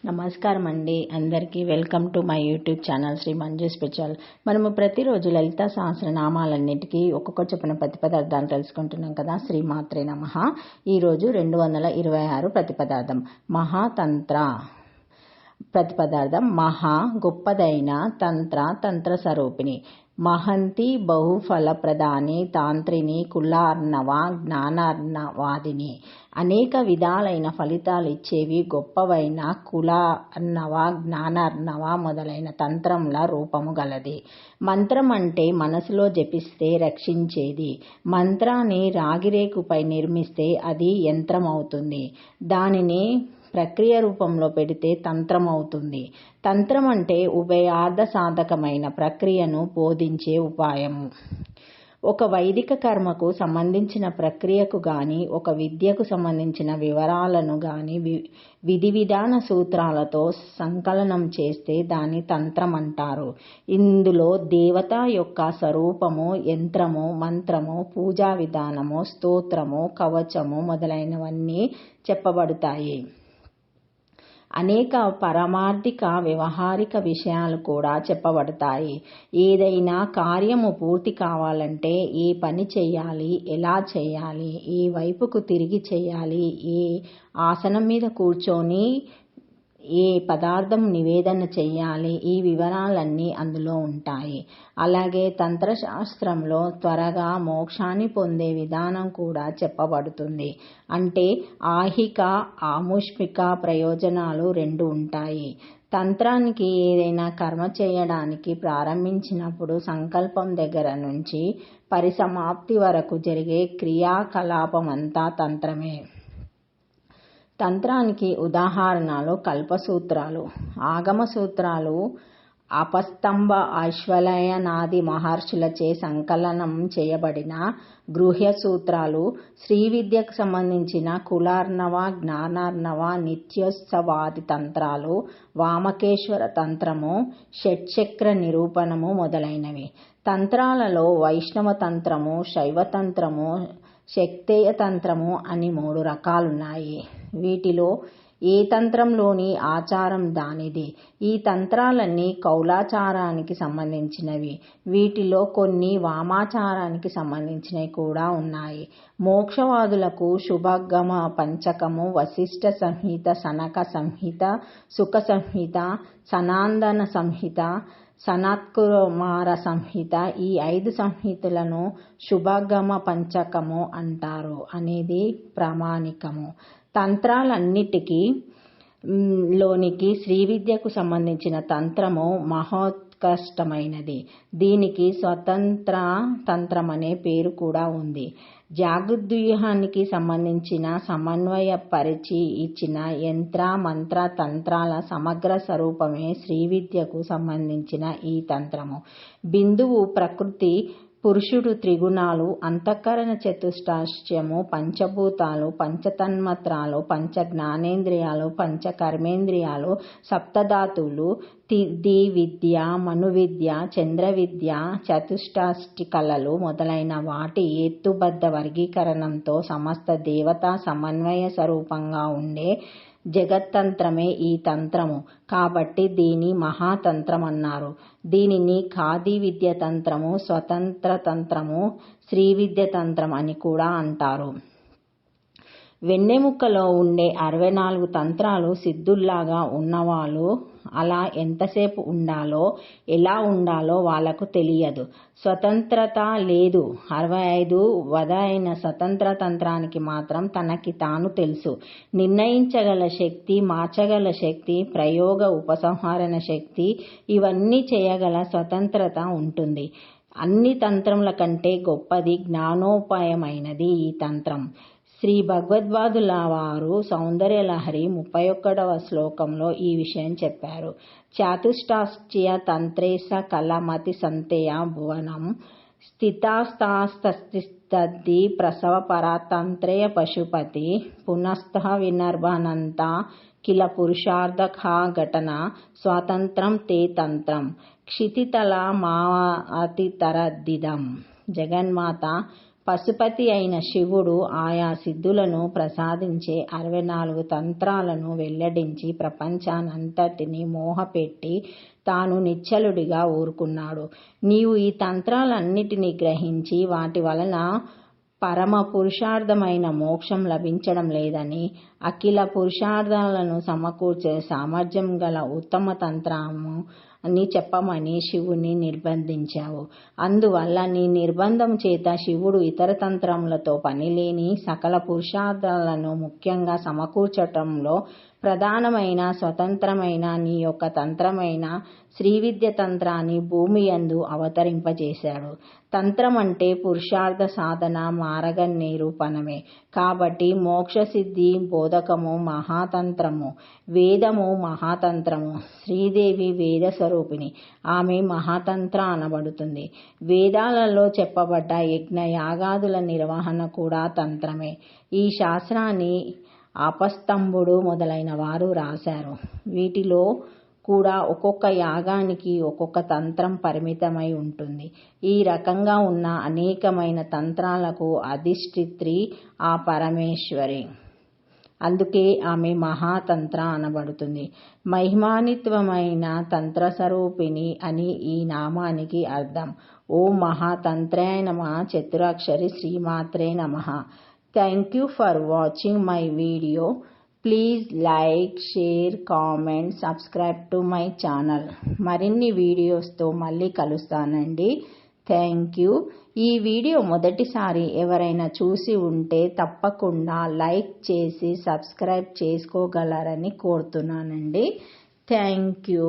నమస్కారం అండి. అందరికీ welcome to my YouTube channel Shri Manju special. మనము ప్రతిరోజు లలిత సహస్రనామాలన్నిటికీ ఒక్కొక్క చొప్పున ప్రతిపదార్థాలు తెలుసుకుంటున్నాం కదా. శ్రీమాత్రే నమః. ఈరోజు 226 ప్రతిపదార్థం మహాతంత్ర. ప్రతిపదార్థం మహా గొప్పదైన, తంత్ర స్వరూపిణి, మహంతి బహుఫలప్రదాని, తాంత్రిని, కులార్ణవ జ్ఞానార్ణవాదిని. అనేక విధాలైన ఫలితాలు ఇచ్చేవి గొప్పవైన కులార్ణవ జ్ఞానార్ణవ మొదలైన తంత్రంల రూపము గలది. మంత్రం అంటే మనసులో జపిస్తే రక్షించేది. మంత్రాన్ని రాగిరేకుపై నిర్మిస్తే అది యంత్రం అవుతుంది. దానిని ప్రక్రియ రూపంలో పెడితే తంత్రం అవుతుంది. తంత్రం అంటే ఉభయార్థ సాధకమైన ప్రక్రియను బోధించే ఉపాయము. ఒక వైదిక కర్మకు సంబంధించిన ప్రక్రియకు గాని, ఒక విద్యకు సంబంధించిన వివరాలను గాని విధి విధాన సూత్రాలతో సంకలనం చేస్తే దాన్ని తంత్రం అంటారు. ఇందులో దేవత యొక్క స్వరూపము, యంత్రము, మంత్రము, పూజా విధానము, స్తోత్రము, కవచము మొదలైనవన్నీ చెప్పబడతాయి. అనేక పరమార్థిక వ్యవహారిక విషయాలు కూడా చెప్పబడతాయి. ఏదైనా కార్యము పూర్తి కావాలంటే ఏ పని చేయాలి, ఎలా చేయాలి, ఏ వైపుకు తిరిగి చేయాలి, ఏ ఆసనం మీద కూర్చొని ఏ పదార్థం నివేదన చెయ్యాలి, ఈ వివరాలన్నీ అందులో ఉంటాయి. అలాగే తంత్రశాస్త్రంలో త్వరగా మోక్షాన్ని పొందే విధానం కూడా చెప్పబడుతుంది. అంటే ఆహిక, ఆముష్మిక ప్రయోజనాలు 2 ఉంటాయి. తంత్రానికి ఏదైనా కర్మ చేయడానికి ప్రారంభించినప్పుడు సంకల్పం దగ్గర నుంచి పరిసమాప్తి వరకు జరిగే క్రియాకలాపమంతా తంత్రమే. తంత్రానికి ఉదాహరణలు కల్పసూత్రాలు, ఆగమ సూత్రాలు, అపస్తంభ, ఐశ్వలయనాది మహర్షులచే సంకలనం చేయబడిన గృహ్య సూత్రాలు, శ్రీ విద్యకు సంబంధించిన కులార్ణవ, జ్ఞానార్ణవ, నిత్యోత్సవాది తంత్రాలు, వామకేశ్వర తంత్రము, షట్చక్ర నిరూపణము మొదలైనవి. తంత్రాలలో వైష్ణవ తంత్రము, శైవతంత్రము, శక్తేయ తంత్రము అని 3 రకాలున్నాయి. వీటిలో ఏ తంత్రంలోని ఆచారం దానిది. ఈ తంత్రాలన్నీ కౌలాచారానికి సంబంధించినవి. వీటిలో కొన్ని వామాచారానికి సంబంధించినవి కూడా ఉన్నాయి. మోక్షవాదులకు శుభగమ పంచకము, వశిష్ఠ సంహిత, సనక సంహిత, సుఖ సంహిత, సనాందన సంహిత, సనత్కుమార సంహిత, ఈ 5 సంహితలను శుభగమ పంచకము అంటారు అనేది ప్రామాణికము. తంత్రాలన్నిటికీ లోనికి శ్రీ విద్యకు సంబంధించిన తంత్రము మహోత్కృష్టమైనది. దీనికి స్వతంత్ర తంత్రమనే పేరు కూడా ఉంది. జాగృద్వ్యూహానికి సంబంధించిన సమన్వయ పరిచి ఇచ్చిన యంత్ర మంత్ర తంత్రాల సమగ్ర స్వరూపమే శ్రీ విద్యకు సంబంధించిన ఈ తంత్రము. బిందువు ప్రకృతి, పురుషుడు త్రిగుణాలు, అంతఃకరణ చతుష్టాస్యము, పంచభూతాలు, పంచతన్మాత్రాలు, పంచ జ్ఞానేంద్రియాలు, పంచ కర్మేంద్రియాలు, సప్తధాతువులు, ది విద్య, మనువిద్య, చంద్ర విద్య, చతుష్టాష్టి కళలు మొదలైన వాటి హేతుబద్ధ వర్గీకరణంతో సమస్త దేవతా సమన్వయ స్వరూపంగా ఉండే జగత్తంత్రమే ఈ తంత్రము. కాబట్టి దీని మహాతంత్రం అన్నారు. దీనిని ఖాదీ విద్య తంత్రము, స్వతంత్ర తంత్రము, శ్రీ విద్య తంత్రం అని కూడా అంటారు. వెన్నెముక్కలో ఉండే 64 తంత్రాలు సిద్ధుల్లాగా ఉన్నవాళ్ళు అలా ఎంతసేపు ఉండాలో, ఎలా ఉండాలో వాళ్లకు తెలియదు. స్వతంత్రత లేదు. 65 వధ అయిన స్వతంత్ర తంత్రానికి మాత్రం తనకి తాను తెలుసు. నిర్ణయించగల శక్తి, మార్చగల శక్తి, ప్రయోగ ఉపసంహరణ శక్తి, ఇవన్నీ చేయగల స్వతంత్రత ఉంటుంది. అన్ని తంత్రముల కంటే గొప్పది, జ్ఞానోపాయమైనది ఈ తంత్రం. శ్రీ భగవద్పాదుల వారు సౌందర్యలహరి 31వ శ్లోకంలో ఈ విషయం చెప్పారు. చతుష్టాస్య తంత్రేశ కలమతి సంతేయ భువనం స్థితాస్తాస్తస్థి ప్రసవ పరతంత్రే పశుపతి పునఃస్థ వినర్భనంత కిల పురుషార్థ ఘటన స్వాతంత్రం తే తంత్రం క్షితితల మాతితరదిదం. జగన్మాత పశుపతి అయిన శివుడు ఆయా సిద్ధులను ప్రసాదించే 64 తంత్రాలను వెల్లడించి ప్రపంచానంతటిని మోహపెట్టి తాను నిశ్చలుడిగా ఊరుకున్నాడు. నీవు ఈ తంత్రాలన్నిటినీ గ్రహించి వాటి వలన పరమ పురుషార్థమైన మోక్షం లభించడం లేదని, అఖిల పురుషార్థాలను సమకూర్చే సామర్థ్యం గల ఉత్తమ తంత్రము అని చెప్పమని శివుని నిర్బంధించావు. అందువల్ల నీ నిర్బంధం చేత శివుడు ఇతర తంత్రములతో పనిలేని సకల పురుషార్థాలను ముఖ్యంగా సమకూర్చటంలో ప్రధానమైన స్వతంత్రమైన నీ యొక్క తంత్రమైన శ్రీవిద్య తంత్రాన్ని భూమి యందు అవతరింపజేశాడు. తంత్రం అంటే పురుషార్థ సాధన మార్గ నిరూపణమే. కాబట్టి మోక్షసిద్ధి బోధకము మహాతంత్రము, వేదము మహాతంత్రము. శ్రీదేవి వేద స్వరూపిణి, ఆమె మహాతంత్ర అనబడుతుంది. వేదాలలో చెప్పబడ్డ యజ్ఞ యాగాదుల నిర్వహణ కూడా తంత్రమే. ఈ శాస్త్రాన్ని ఆపస్తంభుడు మొదలైన వారు రాశారు. వీటిలో కూడా ఒక్కొక్క యాగానికి ఒక్కొక్క తంత్రం పరిమితమై ఉంటుంది. ఈ రకంగా ఉన్న అనేకమైన తంత్రాలకు అధిష్ఠిత్రి ఆ పరమేశ్వరి. అందుకే ఆమె మహాతంత్ర అనబడుతుంది. మహిమాన్వితమైన తంత్రస్వరూపిణి అని ఈ నామానికి అర్థం. ఓం మహాతంత్రాయ నమః. చతురాక్షరి శ్రీమాత్రే నమః. Thank you for watching my video. Please like, share, comment, subscribe to my channel. మరిన్ని వీడియోస్తో మళ్ళీ కలుస్తానండి. Thank you. ఈ వీడియో మొదటిసారి ఎవరైనా చూసి ఉంటే తప్పకుండా లైక్ చేసి సబ్స్క్రైబ్ చేసుకోగలరని కోరుతున్నానండి. Thank you.